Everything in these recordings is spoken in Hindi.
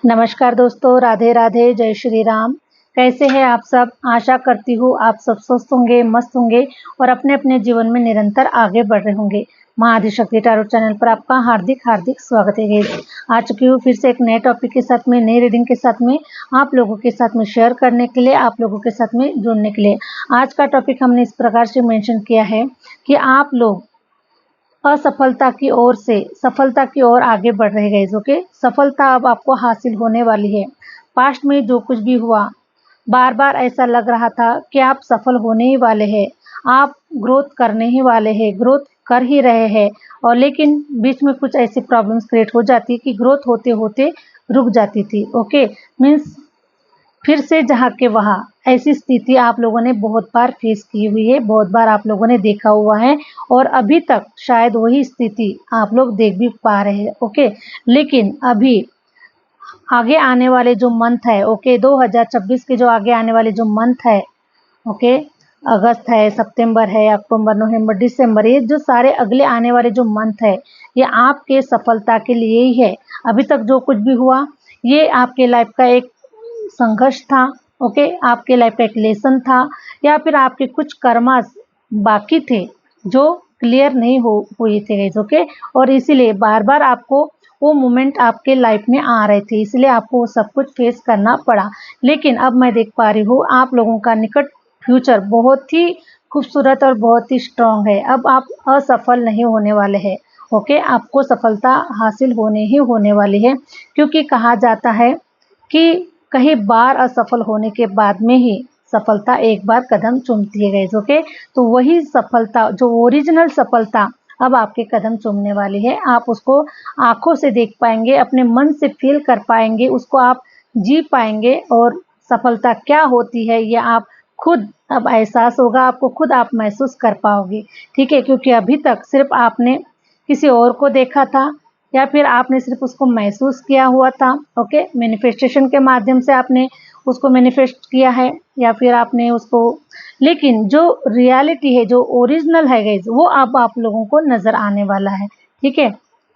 नमस्कार दोस्तों, राधे राधे, जय श्री राम। कैसे हैं आप सब? आशा करती हूँ आप सब स्वस्थ होंगे, मस्त होंगे और अपने अपने जीवन में निरंतर आगे बढ़ रहे होंगे। माँ आदिशक्ति टैरोट चैनल पर आपका हार्दिक हार्दिक स्वागत है गाइस। आ चुकी हूँ फिर से एक नए टॉपिक के साथ में, नई रीडिंग के साथ में, आप लोगों के साथ में शेयर करने के लिए, आप लोगों के साथ में जुड़ने के लिए। आज का टॉपिक हमने इस प्रकार से मेंशन किया है कि आप लोग असफलता की ओर से सफलता की ओर आगे बढ़ रहे गाइस। ओके, सफलता अब आपको हासिल होने वाली है। पास्ट में जो कुछ भी हुआ, बार बार ऐसा लग रहा था कि आप सफल होने ही वाले हैं, आप ग्रोथ करने ही वाले हैं, ग्रोथ कर ही रहे हैं, और लेकिन बीच में कुछ ऐसी प्रॉब्लम्स क्रिएट हो जाती कि ग्रोथ होते होते रुक जाती थी। ओके, मीन्स फिर से जहाँ के वहाँ, ऐसी स्थिति आप लोगों ने बहुत बार फेस की हुई है, बहुत बार आप लोगों ने देखा हुआ है, और अभी तक शायद वही स्थिति आप लोग देख भी पा रहे हैं। ओके, लेकिन अभी आगे आने वाले जो मंथ है, ओके, 2026 के जो आगे आने वाले जो मंथ है, ओके, अगस्त है, सितंबर है, अक्टूबर, नवंबर, दिसंबर, ये जो सारे अगले आने वाले जो मंथ है, ये आपके सफलता के लिए ही है। अभी तक जो कुछ भी हुआ, ये आपके लाइफ का एक संघर्ष था। ओके, आपके लाइफ का एक लेसन था, या फिर आपके कुछ कर्मास बाकी थे जो क्लियर नहीं हुए थे गाइस। ओके, और इसीलिए बार बार आपको वो मोमेंट आपके लाइफ में आ रहे थे, इसलिए आपको वो सब कुछ फेस करना पड़ा। लेकिन अब मैं देख पा रही हूँ आप लोगों का निकट फ्यूचर बहुत ही खूबसूरत और बहुत ही स्ट्रांग है। अब आप असफल नहीं होने वाले हैं। ओके, आपको सफलता हासिल होने ही होने वाली है, क्योंकि कहा जाता है कि कई बार असफल होने के बाद में ही सफलता एक बार कदम चूमती है गाइस। ओके, तो वही सफलता, जो ओरिजिनल सफलता अब आपके कदम चूमने वाली है, आप उसको आंखों से देख पाएंगे, अपने मन से फील कर पाएंगे, उसको आप जी पाएंगे, और सफलता क्या होती है ये आप खुद अब एहसास होगा आपको, खुद आप महसूस कर पाओगे। ठीक है, क्योंकि अभी तक सिर्फ आपने किसी और को देखा था, या फिर आपने सिर्फ उसको महसूस किया हुआ था। ओके, मैनिफेस्टेशन के माध्यम से आपने उसको मैनिफेस्ट किया है, या फिर आपने उसको, लेकिन जो रियलिटी है, जो ओरिजिनल है गाइस, वो अब आप लोगों को नज़र आने वाला है। ठीक है,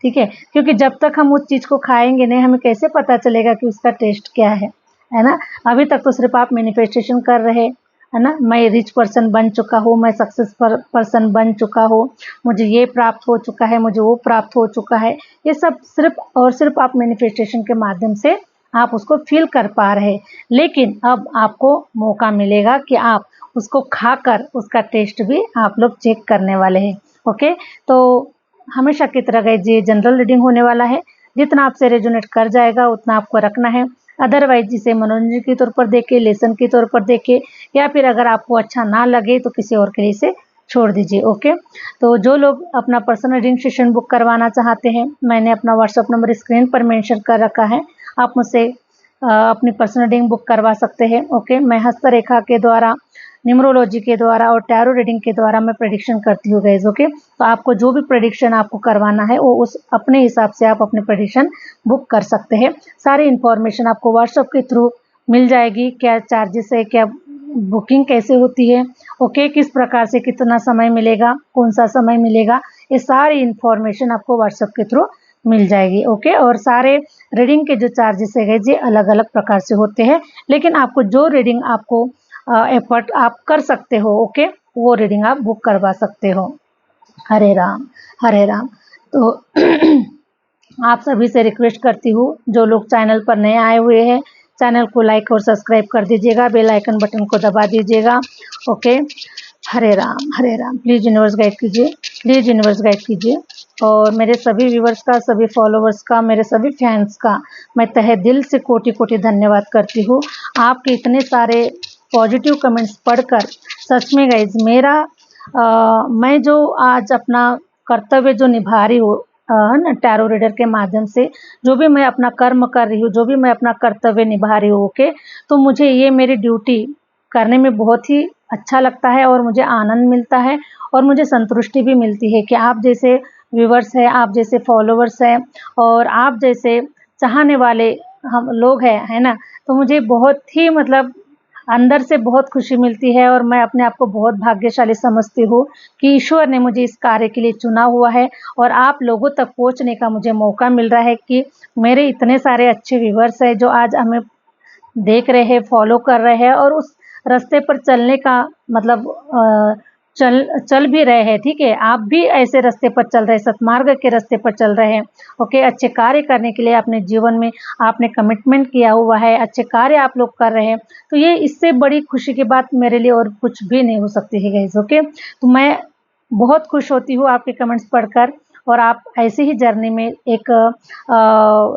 ठीक है, क्योंकि जब तक हम उस चीज़ को खाएंगे नहीं, हमें कैसे पता चलेगा कि उसका टेस्ट क्या है ना। अभी तक तो सिर्फ आप मैनिफेस्टेशन कर रहे, है ना, मैं रिच पर्सन बन चुका हूँ, मैं सक्सेस पर्सन बन चुका हूँ, मुझे ये प्राप्त हो चुका है, मुझे वो प्राप्त हो चुका है। ये सब सिर्फ और सिर्फ आप मैनिफेस्टेशन के माध्यम से आप उसको फील कर पा रहे हैं। लेकिन अब आपको मौका मिलेगा कि आप उसको खाकर उसका टेस्ट भी आप लोग चेक करने वाले हैं। ओके, तो हमेशा की तरह गाइस, ये जनरल रीडिंग होने वाला है। जितना आपसे रेजोनेट कर जाएगा उतना आपको रखना है, अदरवाइज जिसे मनोरंजन के तौर पर देखे, लेसन के तौर पर देखे, या फिर अगर आपको अच्छा ना लगे तो किसी और के लिए इसे छोड़ दीजिए। ओके, तो जो लोग अपना पर्सनल रीडिंग सेशन बुक करवाना चाहते हैं, मैंने अपना व्हाट्सअप नंबर स्क्रीन पर मेंशन कर रखा है, आप मुझसे अपनी पर्सनल रीडिंग बुक करवा सकते हैं। ओके, मैं हस्तरेखा के द्वारा, न्यूमरोलॉजी के द्वारा और टैरो रीडिंग के द्वारा मैं प्रेडिक्शन करती हूँ गाइस। ओके, तो आपको जो भी प्रेडिक्शन आपको करवाना है वो उस अपने हिसाब से आप अपने प्रेडिक्शन बुक कर सकते हैं। सारी इन्फॉर्मेशन आपको व्हाट्सएप के थ्रू मिल जाएगी, क्या चार्जेस है, क्या बुकिंग कैसे होती है, ओके, किस प्रकार से कितना समय मिलेगा, कौन सा समय मिलेगा, ये सारी इन्फॉर्मेशन आपको व्हाट्सएप के थ्रू मिल जाएगी। ओके, और सारे रीडिंग के जो चार्जेस है ये अलग अलग प्रकार से होते हैं, लेकिन आपको जो रीडिंग आपको एफर्ट आप कर सकते हो, ओके, वो रीडिंग आप बुक करवा सकते हो। हरे राम, हरे राम। तो आप सभी से रिक्वेस्ट करती हूँ, जो लोग चैनल पर नए आए हुए हैं, चैनल को लाइक और सब्सक्राइब कर दीजिएगा, बेल आइकन बटन को दबा दीजिएगा। Okay, Hare Ram, Hare Ram. Please universe guide कीजिए, प्लीज़ यूनिवर्स गाइड कीजिए। और मेरे सभी व्यूवर्स का, सभी फॉलोवर्स का, मेरे सभी फैंस का मैं तहे दिल से कोटि कोटि धन्यवाद करती हूँ। आपके इतने सारे पॉजिटिव कमेंट्स पढ़कर सच में गाइज मेरा मैं जो आज अपना कर्तव्य जो निभा रही हूँ ना, टैरो रीडर के माध्यम से जो भी मैं अपना कर्म कर रही हूँ, जो भी मैं अपना कर्तव्य निभा रही हूँ, ओके, तो मुझे ये मेरी ड्यूटी करने में बहुत ही अच्छा लगता है, और मुझे आनंद मिलता है, और मुझे संतुष्टि भी मिलती है कि आप जैसे व्यूवर्स हैं, आप जैसे फॉलोवर्स हैं, और आप जैसे चाहने वाले हम लोग हैं, है ना। तो मुझे बहुत ही मतलब अंदर से बहुत खुशी मिलती है और मैं अपने आप को बहुत भाग्यशाली समझती हूँ कि ईश्वर ने मुझे इस कार्य के लिए चुना हुआ है और आप लोगों तक पहुँचने का मुझे मौका मिल रहा है कि मेरे इतने सारे अच्छे व्यूवर्स हैं जो आज हमें देख रहे हैं, फॉलो कर रहे हैं और उस रास्ते पर चलने का मतलब चल भी रहे हैं। ठीक है, आप भी ऐसे रास्ते पर चल रहे हैं, सतमार्ग के रास्ते पर चल रहे हैं। ओके, अच्छे कार्य करने के लिए अपने जीवन में आपने कमिटमेंट किया हुआ है, अच्छे कार्य आप लोग कर रहे हैं, तो ये इससे बड़ी खुशी की बात मेरे लिए और कुछ भी नहीं हो सकती है गाइस। ओके, तो मैं बहुत खुश होती हूँ आपके कमेंट्स पढ़कर और आप ऐसे ही जर्नी में एक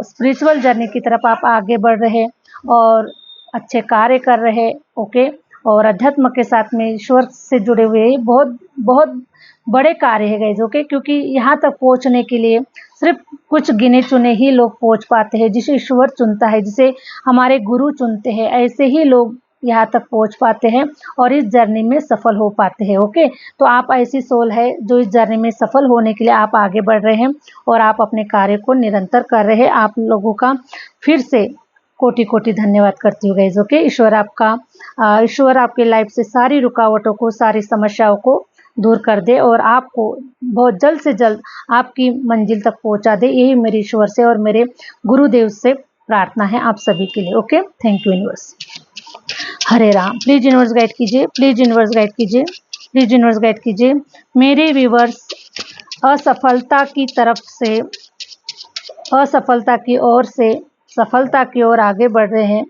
स्पिरिचुअल जर्नी की तरफ आप आगे बढ़ रहे और अच्छे कार्य कर रहे। ओके, और अध्यात्म के साथ में ईश्वर से जुड़े हुए बहुत बहुत बड़े कार्य है गाइस। ओके, क्योंकि यहाँ तक पहुँचने के लिए सिर्फ कुछ गिने चुने ही लोग पहुँच पाते हैं, जिसे ईश्वर चुनता है, जिसे हमारे गुरु चुनते हैं, ऐसे ही लोग यहाँ तक पहुँच पाते हैं और इस जर्नी में सफल हो पाते हैं। ओके, तो आप ऐसी सोल है जो इस जर्नी में सफल होने के लिए आप आगे बढ़ रहे हैं और आप अपने कार्य को निरंतर कर रहे हैं। आप लोगों का फिर से कोटि कोटि धन्यवाद करती हूँ गाइस। ओके, ईश्वर आपके लाइफ से सारी रुकावटों को, सारी समस्याओं को दूर कर दे और आपको बहुत जल्द से जल्द आपकी मंजिल तक पहुंचा दे। यही मेरे ईश्वर से और मेरे गुरुदेव से प्रार्थना है आप सभी के लिए। Okay, thank you universe. Hare Ram. Please universe guide कीजिए, प्लीज यूनिवर्स गाइड कीजिए, प्लीज यूनिवर्स गाइड कीजिए। मेरे व्यूवर्स असफलता की तरफ से, असफलता की ओर से सफलता की ओर आगे बढ़ रहे हैं।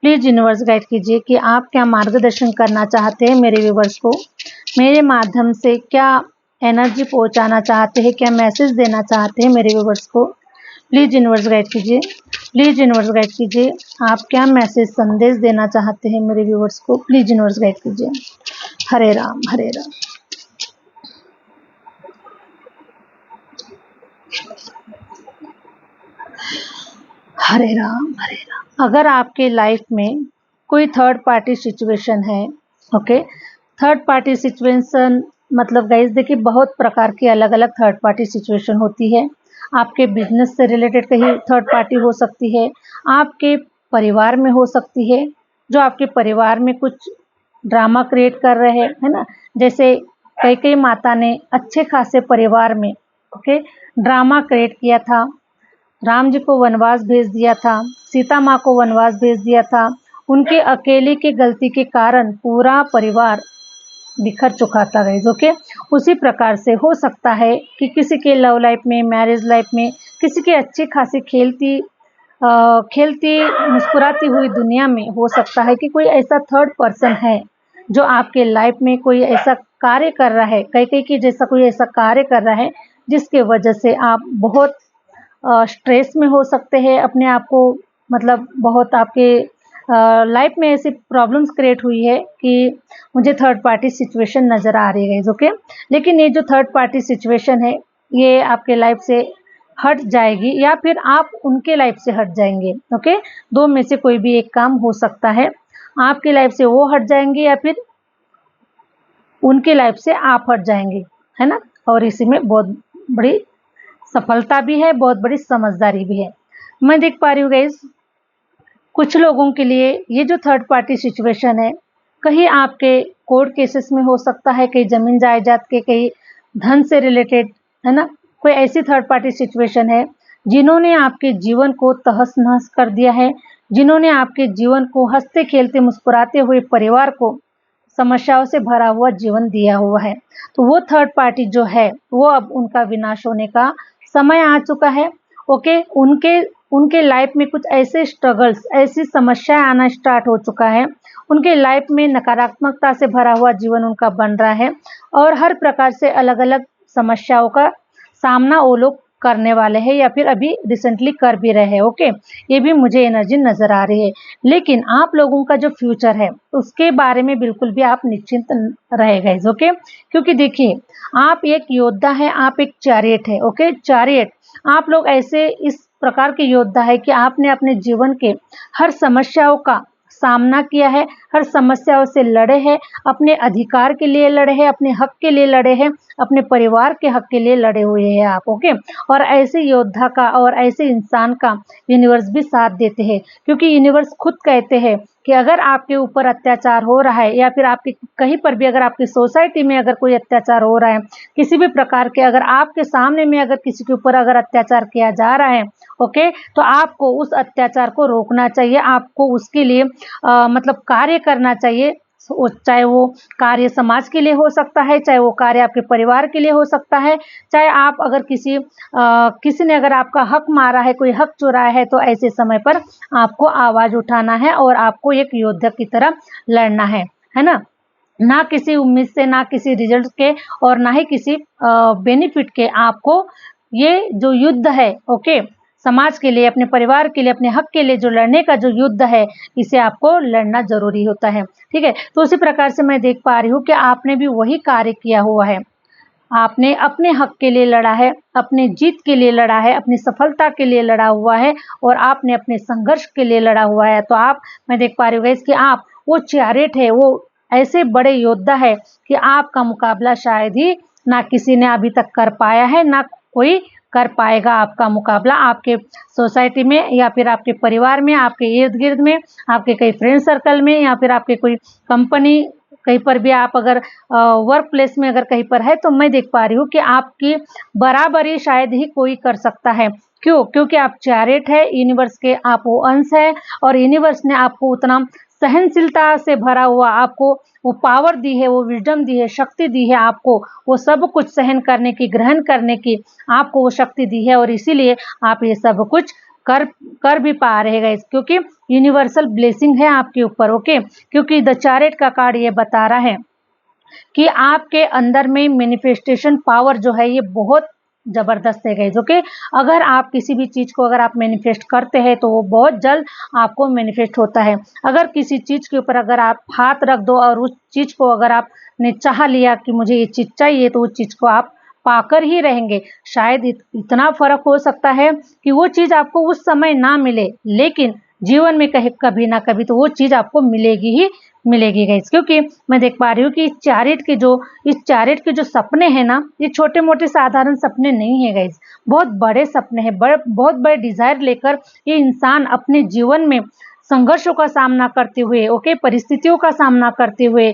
प्लीज यूनिवर्स गाइड कीजिए कि आप क्या मार्गदर्शन करना चाहते हैं मेरे व्यूवर्स को, मेरे माध्यम से क्या एनर्जी पहुंचाना चाहते हैं, क्या मैसेज देना चाहते हैं मेरे व्यूवर्स को। प्लीज यूनिवर्स गाइड कीजिए, प्लीज यूनिवर्स गाइड कीजिए। आप क्या मैसेज संदेश देना चाहते हैं मेरे व्यूवर्स को, प्लीज यूनिवर्स गाइड कीजिए। हरे राम, हरे राम। हरे राम, हरे राम। अगर आपके लाइफ में कोई थर्ड पार्टी सिचुएशन है, ओके, थर्ड पार्टी सिचुएशन मतलब गाइस देखिए बहुत प्रकार की अलग अलग थर्ड पार्टी सिचुएशन होती है। आपके बिजनेस से रिलेटेड कहीं थर्ड पार्टी हो सकती है, आपके परिवार में हो सकती है, जो आपके परिवार में कुछ ड्रामा क्रिएट कर रहे हैं, है ना। जैसे कई कई माता ने अच्छे खासे परिवार में ओके ड्रामा क्रिएट किया था, राम जी को वनवास भेज दिया था, सीता माँ को वनवास भेज दिया था, उनके अकेले की गलती के कारण पूरा परिवार बिखर चुका था गाइस। ओके, उसी प्रकार से हो सकता है कि किसी के लव लाइफ में, मैरिज लाइफ में, किसी के अच्छी खासी खेलती मुस्कुराती हुई दुनिया में हो सकता है कि कोई ऐसा थर्ड पर्सन है जो आपके लाइफ में कोई ऐसा कार्य कर रहा है, कई कई की जैसा कोई ऐसा कार्य कर रहा है जिसके वजह से आप बहुत स्ट्रेस में हो सकते हैं अपने आप को, मतलब बहुत आपके लाइफ में ऐसी प्रॉब्लम्स क्रिएट हुई है कि मुझे थर्ड पार्टी सिचुएशन नज़र आ रही है गाइस। ओके, लेकिन ये जो थर्ड पार्टी सिचुएशन है ये आपके लाइफ से हट जाएगी या फिर आप उनके लाइफ से हट जाएंगे। ओके, दो में से कोई भी एक काम हो सकता है, आपकी लाइफ से वो हट जाएंगे या फिर उनके लाइफ से आप हट जाएंगे, है ना। और इसी में बहुत बड़ी सफलता भी है, बहुत बड़ी समझदारी भी है। मैं देख पा रही हूँ गाइस कुछ लोगों के लिए ये जो थर्ड पार्टी सिचुएशन है कहीं आपके कोर्ट केसेस में हो सकता है, कहीं जमीन जायदाद के, कहीं धन से रिलेटेड, है ना। कोई ऐसी थर्ड पार्टी सिचुएशन है जिन्होंने आपके जीवन को तहस नहस कर दिया है, जिन्होंने आपके जीवन को हंसते खेलते मुस्कुराते हुए परिवार को समस्याओं से भरा हुआ जीवन दिया हुआ है। तो वो थर्ड पार्टी जो है वो अब उनका विनाश होने का समय आ चुका है। ओके, उनके लाइफ में कुछ ऐसे स्ट्रगल्स, ऐसी समस्याएं आना स्टार्ट हो चुका है, उनके लाइफ में नकारात्मकता से भरा हुआ जीवन उनका बन रहा है और हर प्रकार से अलग अलग समस्याओं का सामना वो लोग करने वाले हैं या फिर अभी रिसेंटली कर भी रहे हैं। ओके, ये भी मुझे एनर्जी नज़र आ रही है। लेकिन आप लोगों का जो फ्यूचर है उसके बारे में बिल्कुल भी आप निश्चिंत रहे गाइस। ओके, क्योंकि देखिए आप एक योद्धा है, आप एक चैरियट है। ओके, चैरियट, आप लोग ऐसे इस प्रकार के योद्धा है कि आपने अपने जीवन के हर समस्याओं का सामना किया है, हर समस्याओं से लड़े हैं, अपने अधिकार के लिए लड़े हैं, अपने हक के लिए लड़े हैं, अपने परिवार के हक के लिए लड़े हुए हैं आप। ओके, और ऐसे योद्धा का और ऐसे इंसान का यूनिवर्स भी साथ देते हैं, क्योंकि यूनिवर्स खुद कहते हैं कि अगर आपके ऊपर अत्याचार हो रहा है या फिर आपके कहीं पर भी अगर आपकी सोसाइटी में अगर कोई अत्याचार हो रहा है, किसी भी प्रकार के अगर आपके सामने में अगर किसी के ऊपर अगर अत्याचार किया जा रहा है, ओके, तो आपको उस अत्याचार को रोकना चाहिए, आपको उसके लिए मतलब कार्य करना चाहिए। चाहे वो कार्य समाज के लिए हो सकता है, चाहे वो कार्य आपके परिवार के लिए हो सकता है, चाहे आप अगर किसी ने अगर आपका हक मारा है, कोई हक चुराया है, तो ऐसे समय पर आपको आवाज उठाना है और आपको एक योद्धा की तरह लड़ना है ना। ना किसी उम्मीद से, ना किसी रिजल्ट के और ना ही किसी बेनिफिट के, आपको ये जो युद्ध है, ओके, समाज के लिए, अपने परिवार के लिए, अपने हक के लिए जो लड़ने का जो युद्ध है, इसे आपको लड़ना जरूरी होता है। ठीक है, तो उसी प्रकार से मैं देख पा रही हूँ कि आपने भी वही कार्य किया हुआ है। आपने अपने हक के लिए लड़ा है, अपने जीत के लिए लड़ा है, अपनी सफलता के लिए लड़ा हुआ है और आपने अपने संघर्ष के लिए लड़ा हुआ है। तो मैं देख पा रही हूँ कि आप वो चैरेट है, वो ऐसे बड़े योद्धा है कि आपका मुकाबला शायद ही ना किसी ने अभी तक कर पाया है, ना कोई कर पाएगा आपका मुकाबला, आपके सोसाइटी में या फिर आपके परिवार में, आपके इर्द गिर्द में, आपके कई फ्रेंड सर्कल में, या फिर आपके कोई कंपनी, कहीं पर भी आप अगर वर्क प्लेस में अगर कहीं पर है, तो मैं देख पा रही हूँ कि आपकी बराबरी शायद ही कोई कर सकता है। क्यों? क्योंकि आप चैरेट है, यूनिवर्स के आप वो अंश है और यूनिवर्स ने आपको उतना सहनशीलता से भरा हुआ, आपको वो पावर दी है, वो विजडम दी है, शक्ति दी है, आपको वो सब कुछ सहन करने की, ग्रहण करने की आपको वो शक्ति दी है और इसीलिए आप ये सब कुछ कर भी पा रहे हैं, क्योंकि यूनिवर्सल ब्लेसिंग है आपके ऊपर। ओके, क्योंकि द चैरेट का कार्ड ये बता रहा है कि आपके अंदर में मैनिफेस्टेशन पावर जो है ये बहुत जबरदस्त है गाइस। ओके, अगर आप किसी भी चीज को अगर आप मैनिफेस्ट करते हैं तो वो बहुत जल्द आपको मैनिफेस्ट होता है। अगर किसी चीज के ऊपर अगर आप हाथ रख दो और उस चीज को अगर आपने चाह लिया कि मुझे ये चीज चाहिए, तो उस चीज को आप पाकर ही रहेंगे। शायद इतना फर्क हो सकता है कि वो चीज आपको उस समय ना मिले, लेकिन जीवन में कहीं कभी ना कभी तो वो चीज आपको मिलेगी ही मिलेगी गाइस। क्योंकि मैं देख पा रही हूँ कि इस चैरिट के जो सपने हैं ना, ये छोटे मोटे साधारण सपने नहीं है गाइस, बहुत बड़े सपने हैं, बहुत बड़े डिजायर लेकर ये इंसान अपने जीवन में संघर्षों का सामना करते हुए, ओके, परिस्थितियों का सामना करते हुए,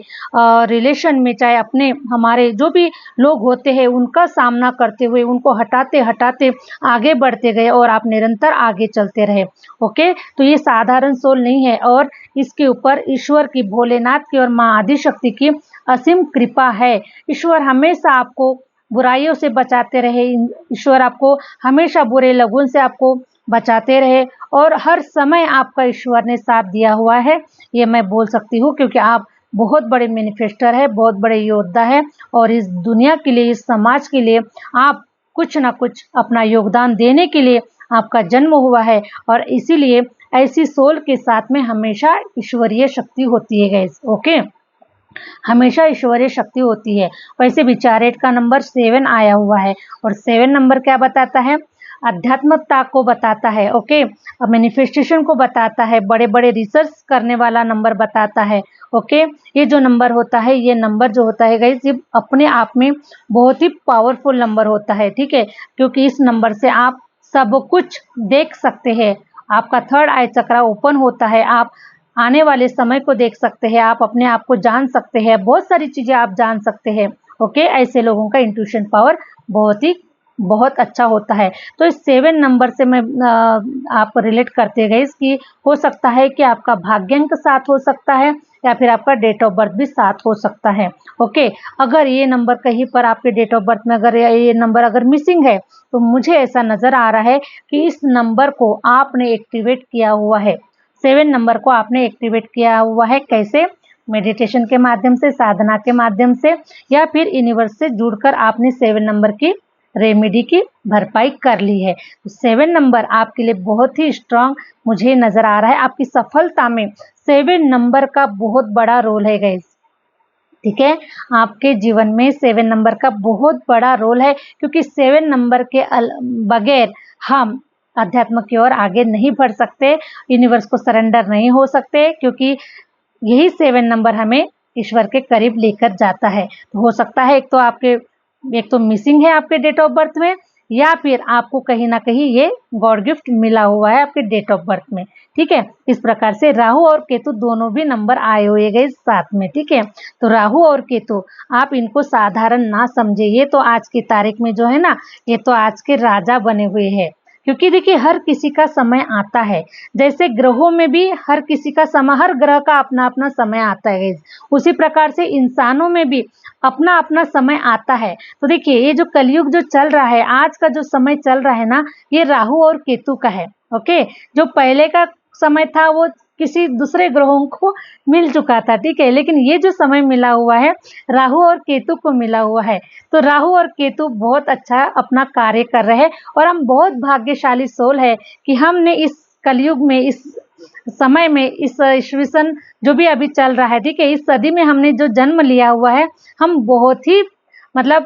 रिलेशन में चाहे अपने हमारे जो भी लोग होते हैं उनका सामना करते हुए, उनको हटाते हटाते आगे बढ़ते गए और आप निरंतर आगे चलते रहे। ओके, तो ये साधारण सोल नहीं है और इसके ऊपर ईश्वर की, भोलेनाथ की और माँ आदिशक्ति की असीम कृपा है। ईश्वर हमेशा आपको बुराइयों से बचाते रहे, ईश्वर आपको हमेशा बुरे लगुन से आपको बचाते रहे और हर समय आपका ईश्वर ने साथ दिया हुआ है, ये मैं बोल सकती हूँ, क्योंकि आप बहुत बड़े मैनिफेस्टर है, बहुत बड़े योद्धा है और इस दुनिया के लिए, इस समाज के लिए आप कुछ ना कुछ अपना योगदान देने के लिए आपका जन्म हुआ है और इसीलिए ऐसी सोल के साथ में हमेशा ईश्वरीय शक्ति होती है गाइस। ओके, हमेशा ईश्वरीय शक्ति होती है। वैसे भी चैरिट का नंबर 7 आया हुआ है और 7 नंबर क्या बताता है? आध्यात्मिकता को बताता है। ओके, मैनिफेस्टेशन को बताता है, बड़े बड़े रिसर्च करने वाला नंबर बताता है। ओके, ये जो नंबर होता है, ये नंबर जो होता है गाइस, ये अपने आप में बहुत ही पावरफुल नंबर होता है। ठीक है, क्योंकि इस नंबर से आप सब कुछ देख सकते हैं, आपका थर्ड आई चक्रा ओपन होता है, आप आने वाले समय को देख सकते हैं, आप अपने आप को जान सकते हैं, बहुत सारी चीजें आप जान सकते हैं। ओके, ऐसे लोगों का इंट्यूशन पावर बहुत अच्छा होता है। तो इस 7 नंबर से मैं आप रिलेट करते गए कि हो सकता है कि आपका भाग्यांक साथ हो सकता है या फिर आपका डेट ऑफ बर्थ भी साथ हो सकता है। ओके, अगर ये नंबर कहीं पर आपके डेट ऑफ बर्थ में अगर ये नंबर अगर मिसिंग है, तो मुझे ऐसा नजर आ रहा है कि इस नंबर को आपने एक्टिवेट किया हुआ है। 7 नंबर को आपने एक्टिवेट किया हुआ है। कैसे? मेडिटेशन के माध्यम से, साधना के माध्यम से, या फिर यूनिवर्स से जुड़कर आपने 7 नंबर की रेमेडी की भरपाई कर ली है। तो 7 नंबर आपके लिए बहुत ही स्ट्रांग मुझे नजर आ रहा है। आपकी सफलता में 7 नंबर का बहुत बड़ा रोल है गाइस। ठीक है, आपके जीवन में 7 नंबर का बहुत बड़ा रोल है, क्योंकि 7 नंबर के बगैर हम अध्यात्म की ओर आगे नहीं बढ़ सकते, यूनिवर्स को सरेंडर नहीं हो सकते, क्योंकि यही 7 नंबर हमें ईश्वर के करीब लेकर जाता है। तो हो सकता है एक तो मिसिंग है आपके डेट ऑफ बर्थ में, या फिर आपको कहीं ना कहीं ये गॉड गिफ्ट मिला हुआ है आपके डेट ऑफ बर्थ में। ठीक है, इस प्रकार से राहु और केतु दोनों भी नंबर आए हुए गए साथ में। ठीक है, तो राहु और केतु आप इनको साधारण ना समझे, ये तो आज की तारीख में जो है ना, ये तो आज के राजा बने हुए हैं। क्योंकि देखिए हर किसी का समय आता है, जैसे ग्रहों में भी हर किसी का समय, हर ग्रह का अपना अपना समय आता है, उसी प्रकार से इंसानों में भी अपना अपना समय आता है। तो देखिए ये जो कलयुग जो चल रहा है, आज का जो समय चल रहा है ना, ये राहु और केतु का है। ओके, जो पहले का समय था वो किसी दूसरे ग्रहों को मिल चुका था। ठीक है, लेकिन ये जो समय मिला हुआ है राहु और केतु को मिला हुआ है। तो राहु और केतु बहुत अच्छा अपना कार्य कर रहे हैं, और हम बहुत भाग्यशाली सोल है कि हमने इस कलयुग में, इस समय में, इस ईस्वी सन जो भी अभी चल रहा है, ठीक है, इस सदी में हमने जो जन्म लिया हुआ है, हम बहुत ही मतलब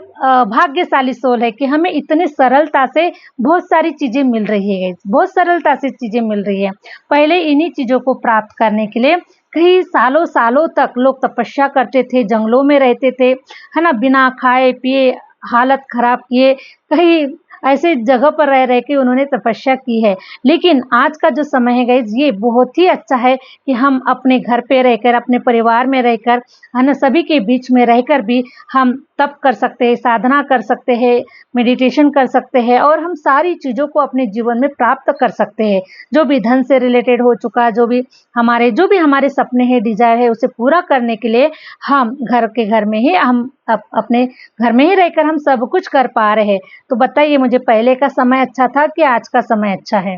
भाग्यशाली सोल है कि हमें इतने सरलता से बहुत सारी चीजें मिल रही है, बहुत सरलता से चीजें मिल रही है। पहले इन्हीं चीजों को प्राप्त करने के लिए कई सालों सालों तक लोग तपस्या करते थे, जंगलों में रहते थे, है ना, बिना खाए पिए हालत खराब किए, कहीं ऐसे जगह पर रह रह के उन्होंने तपस्या की है। लेकिन आज का जो समय है गाइस, ये बहुत ही अच्छा है कि हम अपने घर पे रहकर, अपने परिवार में रहकर, है ना, सभी के बीच में रहकर भी हम तप कर सकते हैं, साधना कर सकते हैं, मेडिटेशन कर सकते हैं, और हम सारी चीज़ों को अपने जीवन में प्राप्त कर सकते हैं। जो भी धन से रिलेटेड हो चुका, जो भी हमारे सपने हैं, डिजायर है, उसे पूरा करने के लिए हम घर में ही, हम अपने घर में ही रहकर हम सब कुछ कर पा रहे हैं। तो बताइए मुझे, पहले का समय अच्छा था कि आज का समय अच्छा है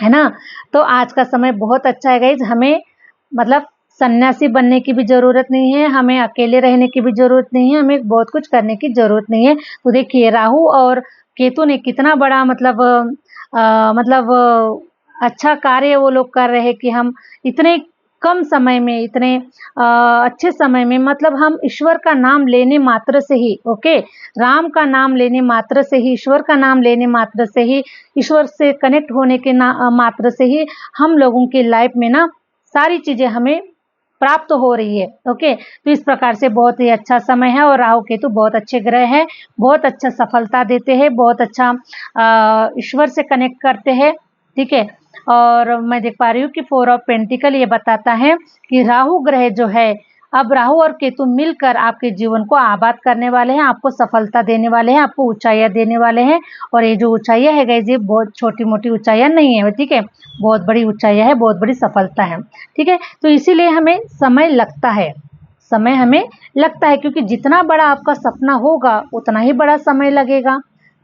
ना? तो आज का समय बहुत अच्छा है गाइज। हमें मतलब सन्यासी बनने की भी जरूरत नहीं है, हमें अकेले रहने की भी जरूरत नहीं है, हमें बहुत कुछ करने की जरूरत नहीं है। तो देखिए राहु और केतु ने कितना बड़ा अच्छा कार्य वो लोग कर रहे हैं कि हम इतने कम समय में, इतने अच्छे समय में, मतलब हम ईश्वर का नाम लेने मात्र से ही, ओके, राम का नाम लेने मात्र से ही, ईश्वर का नाम लेने मात्र से ही, ईश्वर से कनेक्ट होने के मात्र से ही हम लोगों की लाइफ में ना सारी चीजें हमें प्राप्त हो रही है। ओके, तो इस प्रकार से बहुत ही अच्छा समय है, और राहु केतु बहुत अच्छे ग्रह हैं, बहुत अच्छा सफलता देते हैं, बहुत अच्छा ईश्वर से कनेक्ट करते हैं। ठीक है, और मैं देख पा रही हूँ कि 4 ऑफ पेंटिकल ये बताता है कि राहु ग्रह जो है, अब राहु और केतु मिलकर आपके जीवन को आबाद करने वाले हैं, आपको सफलता देने वाले हैं, आपको ऊंचाइयां देने वाले हैं। और ये जो ऊंचाइयां है गाइस, ये बहुत छोटी मोटी ऊंचाइयां नहीं है, ठीक है, बहुत बड़ी ऊंचाइयां है, बहुत बड़ी सफलता है। ठीक है, तो इसीलिए हमें समय लगता है, क्योंकि जितना बड़ा आपका सपना होगा उतना ही बड़ा समय लगेगा।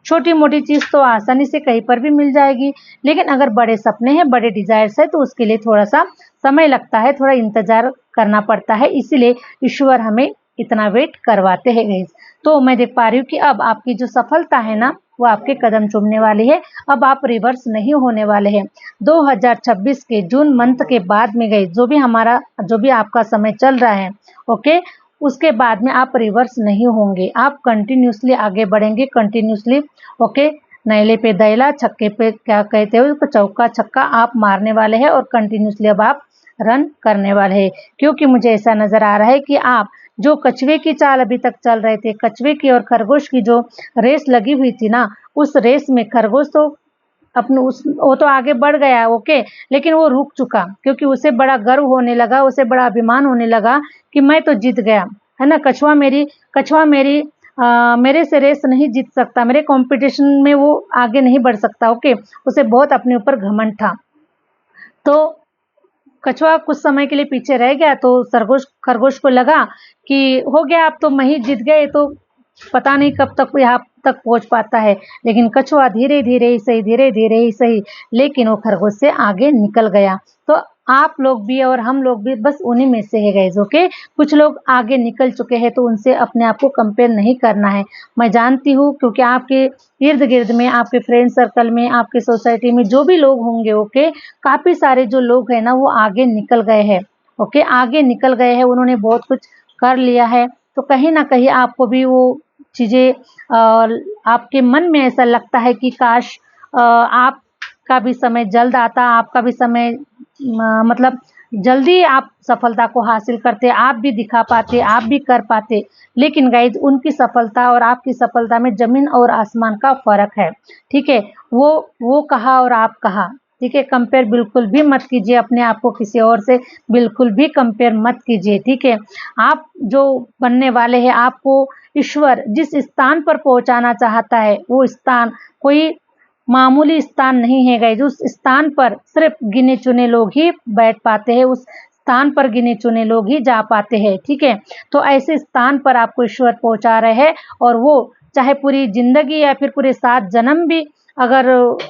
छोटी मोटी चीज तो आसानी से कहीं पर भी मिल जाएगी, लेकिन अगर बड़े सपने हैं, बड़े डिजायर्स है, तो उसके लिए थोड़ा सा समय लगता है, थोड़ा इंतजार करना पड़ता है, इसीलिए ईश्वर हमें इतना वेट करवाते हैं गाइस। तो मैं देख पा रही हूँ कि अब आपकी जो सफलता है ना, वो आपके कदम चूमने वाली है। अब आप रिवर्स नहीं होने वाले हैं। 2026 के जून मंथ के बाद में गई जो भी आपका समय चल रहा है, ओके, उसके बाद में आप रिवर्स नहीं होंगे, आप कंटिन्यूसली आगे बढ़ेंगे, कंटिन्यूसली, ओके, नैले पे दैला, छक्के पे क्या कहते हो, चौका छक्का आप मारने वाले हैं, और कंटिन्यूसली अब आप रन करने वाले हैं। क्योंकि मुझे ऐसा नजर आ रहा है कि आप जो कछुए की चाल अभी तक चल रहे थे, कछुए की और खरगोश की जो रेस लगी हुई थी ना, उस रेस में खरगोश तो वो तो आगे बढ़ गया, ओके, लेकिन वो रुक चुका, क्योंकि उसे बड़ा गर्व होने लगा, उसे बड़ा अभिमान होने लगा कि मैं तो जीत गया, है ना, कछुआ मेरे से रेस नहीं जीत सकता, मेरे कंपटीशन में वो आगे नहीं बढ़ सकता, ओके, उसे बहुत अपने ऊपर घमंड था। तो कछुआ कुछ समय के लिए पीछे रह गया, तो खरगोश को लगा कि हो गया, अब तो मैं ही जीत गए, तो पता नहीं कब तक यहाँ तक पहुंच पाता है। लेकिन कछुआ धीरे धीरे ही सही, लेकिन वो खरगोश से आगे निकल गया। तो आप लोग भी और हम लोग भी बस उन्हीं में से है गाइस, ओके। कुछ लोग आगे निकल चुके हैं, तो उनसे अपने आप को कंपेयर नहीं करना है। मैं जानती हूँ, क्योंकि आपके इर्द गिर्द में, आपके फ्रेंड सर्कल में, आपके सोसाइटी में जो भी लोग होंगे, ओके, काफी सारे जो लोग हैं ना, वो आगे निकल गए हैं, ओके, आगे निकल गए हैं, उन्होंने बहुत कुछ कर लिया है। तो कहीं ना कहीं आपको भी वो चीजें, आपके मन में ऐसा लगता है कि काश आपका भी समय जल्द आता, आपका भी समय मतलब जल्दी आप सफलता को हासिल करते, आप भी दिखा पाते, आप भी कर पाते। लेकिन गाइज उनकी सफलता और आपकी सफलता में ज़मीन और आसमान का फ़र्क है, ठीक है। वो कहा और आप कहा, ठीक है। कंपेयर बिल्कुल भी मत कीजिए अपने आप को किसी और से, बिल्कुल भी कंपेयर मत कीजिए, ठीक है। आप जो बनने वाले हैं, आपको ईश्वर जिस स्थान पर पहुंचाना चाहता है, वो स्थान कोई मामूली स्थान नहीं है गाइस। उस स्थान पर सिर्फ गिने चुने लोग ही बैठ पाते हैं, उस स्थान पर गिने चुने लोग ही जा पाते हैं, ठीक है। तो ऐसे स्थान पर आपको ईश्वर पहुंचा रहे हैं, और वो चाहे पूरी जिंदगी या फिर पूरे 7 जन्म भी अगर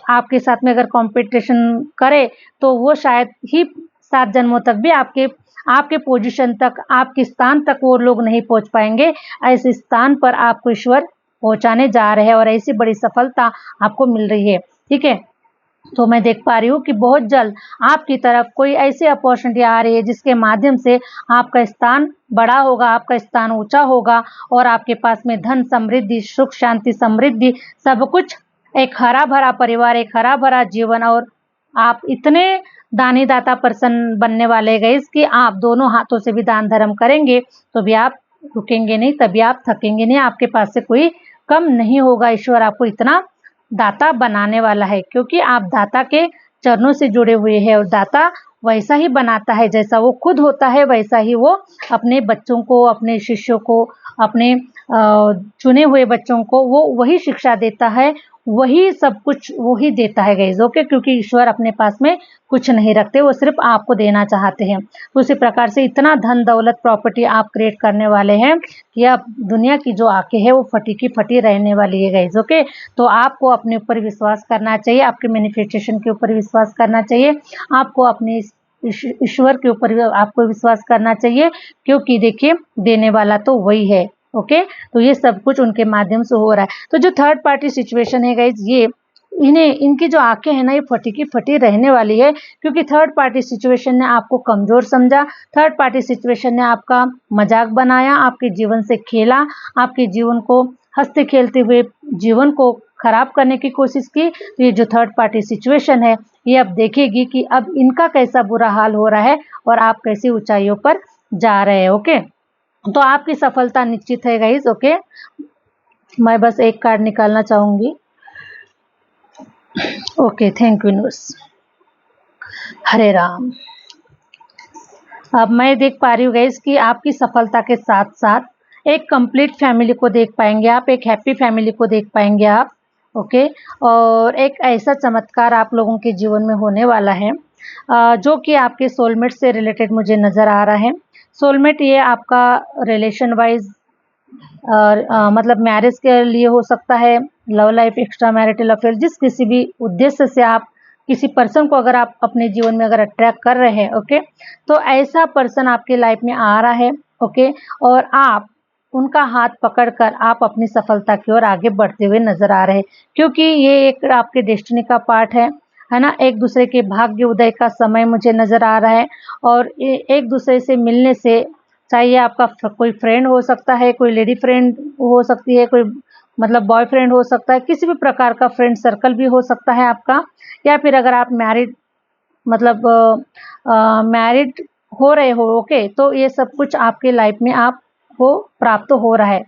आपके साथ में अगर कंपटीशन करे, तो वो शायद ही 7 जन्मों तक भी आपके आपके पोजीशन तक, आपके स्थान तक वो लोग नहीं पहुंच पाएंगे। ऐसे स्थान पर आपको ईश्वर पहुंचाने जा रहे हैं, और ऐसी बड़ी सफलता आपको मिल रही है, ठीक है। तो मैं देख पा रही हूँ कि बहुत जल्द आपकी तरफ कोई ऐसी अपॉर्चुनिटी आ रही है जिसके माध्यम से आपका स्थान बड़ा होगा, आपका स्थान ऊंचा होगा, और आपके पास में धन, समृद्धि, सुख, शांति, समृद्धि, सब कुछ, एक हरा भरा परिवार, एक हरा भरा जीवन, और आप इतने दानी दाता पर्सन बनने वाले गए कि आप दोनों हाथों से भी दान धर्म करेंगे तो भी आप रुकेंगे नहीं, तभी आप थकेंगे नहीं, आपके पास से कोई कम नहीं होगा। ईश्वर आपको इतना दाता बनाने वाला है, क्योंकि आप दाता के चरणों से जुड़े हुए हैं, और दाता वैसा ही बनाता है जैसा वो खुद होता है, वैसा ही वो अपने बच्चों को, अपने शिष्यों को, अपने चुने हुए बच्चों को वो वही शिक्षा देता है, वही सब कुछ वो ही देता है गाइस, ओके। क्योंकि ईश्वर अपने पास में कुछ नहीं रखते, वो सिर्फ आपको देना चाहते हैं। तो उसी प्रकार से इतना धन दौलत प्रॉपर्टी आप क्रिएट करने वाले हैं कि अब दुनिया की जो आंखें है वो फटी की फटी रहने वाली है गाइस, ओके। तो आपको अपने ऊपर विश्वास करना चाहिए, आपके मैनिफेस्टेशन के ऊपर विश्वास करना चाहिए, आपको अपने ईश्वर के ऊपर आपको विश्वास करना चाहिए, क्योंकि देखिए देने वाला तो वही है, ओके। तो ये सब कुछ उनके माध्यम से हो रहा है। तो जो थर्ड पार्टी सिचुएशन है गाइज, ये इनकी जो आंखें है ना, ये फटी की फटी रहने वाली है, क्योंकि थर्ड पार्टी सिचुएशन ने आपको कमजोर समझा, थर्ड पार्टी सिचुएशन ने आपका मजाक बनाया, आपके जीवन से खेला, आपके जीवन को हंसते खेलते हुए जीवन को खराब करने की कोशिश की। तो ये जो थर्ड पार्टी सिचुएशन है, ये अब देखेगी कि अब इनका कैसा बुरा हाल हो रहा है और आप कैसी ऊंचाइयों पर जा रहे हैं, ओके। तो आपकी सफलता निश्चित है गाइज, ओके। मैं बस एक कार्ड निकालना चाहूंगी, ओके। थैंक यू यूनिवर्स, हरे राम। अब मैं देख पा रही हूँ गाइज कि आपकी सफलता के साथ साथ एक कंप्लीट फैमिली को देख पाएंगे आप, एक हैप्पी फैमिली को देख पाएंगे आप, ओके। और एक ऐसा चमत्कार आप लोगों के जीवन में होने वाला है जो कि आपके सोलमेट से रिलेटेड मुझे नज़र आ रहा है। सोलमेट ये आपका रिलेशन वाइज और मतलब मैरिज के लिए हो सकता है, love life, extra marital affair, जिस किसी भी उद्देश्य से आप किसी पर्सन को अगर आप अपने जीवन में अगर अट्रैक्ट कर रहे हैं, ओके, तो ऐसा पर्सन आपके लाइफ में आ रहा है, ओके। और आप उनका हाथ पकड़कर आप अपनी सफलता की ओर आगे बढ़ते हुए नजर आ रहे हैं, क्योंकि ये एक आपके डेस्टिनी का पार्ट है ना। एक दूसरे के भाग्य उदय का समय मुझे नजर आ रहा है, और एक दूसरे से मिलने से, चाहे आपका कोई फ्रेंड हो सकता है, कोई लेडी फ्रेंड हो सकती है, कोई मतलब बॉयफ्रेंड हो सकता है, किसी भी प्रकार का फ्रेंड सर्कल भी हो सकता है आपका, या फिर अगर आप मैरिड मतलब मैरिड हो रहे हो, ओके, तो ये सब कुछ आपके लाइफ में आपको प्राप्त हो रहा है।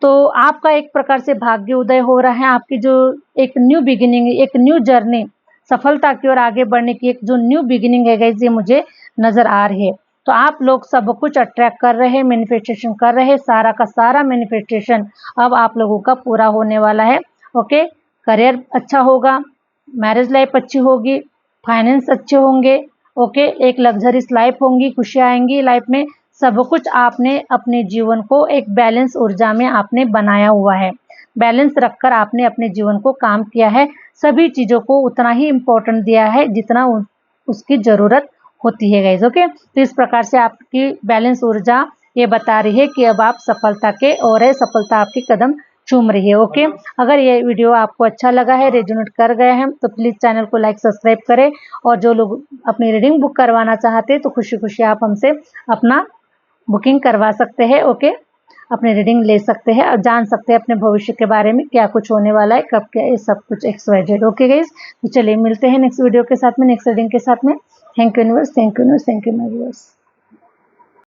तो आपका एक प्रकार से भाग्य उदय हो रहा है, आपकी जो एक न्यू बिगिनिंग, एक न्यू जर्नी, सफलता की ओर आगे बढ़ने की एक जो न्यू बिगिनिंग है गाइस, ये मुझे नजर आ रही है। तो आप लोग सब कुछ अट्रैक्ट कर रहे हैं, मैनिफेस्टेशन कर रहे हैं, सारा का सारा मैनिफेस्टेशन अब आप लोगों का पूरा होने वाला है, ओके। करियर अच्छा होगा, मैरिज लाइफ अच्छी होगी, फाइनेंस अच्छे होंगे, ओके। एक लग्जरियस लाइफ होंगी, खुशियाँ आएंगी लाइफ में, सब कुछ आपने अपने जीवन को एक बैलेंस ऊर्जा में आपने बनाया हुआ है, बैलेंस रखकर आपने अपने जीवन को काम किया है, सभी चीज़ों को उतना ही इम्पोर्टेंट दिया है जितना उसकी ज़रूरत होती है गाइज, ओके। तो इस प्रकार से आपकी बैलेंस ऊर्जा ये बता रही है कि अब आप सफलता के और है, सफलता आपकी कदम चूम रही है, ओके। अगर ये वीडियो आपको अच्छा लगा है, रेजोनेट कर गए हैं, तो प्लीज़ चैनल को लाइक सब्सक्राइब करें, और जो लोग अपनी रीडिंग बुक करवाना चाहते हैं तो खुशी खुशी आप हमसे अपना बुकिंग करवा सकते हैं, ओके। अपनी रीडिंग ले सकते हैं और जान सकते हैं अपने भविष्य के बारे में, क्या कुछ होने वाला है, कब क्या, ये सब कुछ XYZ, ओके गाइज। तो चलिए मिलते हैं नेक्स्ट वीडियो के साथ में, नेक्स्ट रीडिंग के साथ में। Thank you universe, thank you universe, thank you my viewers.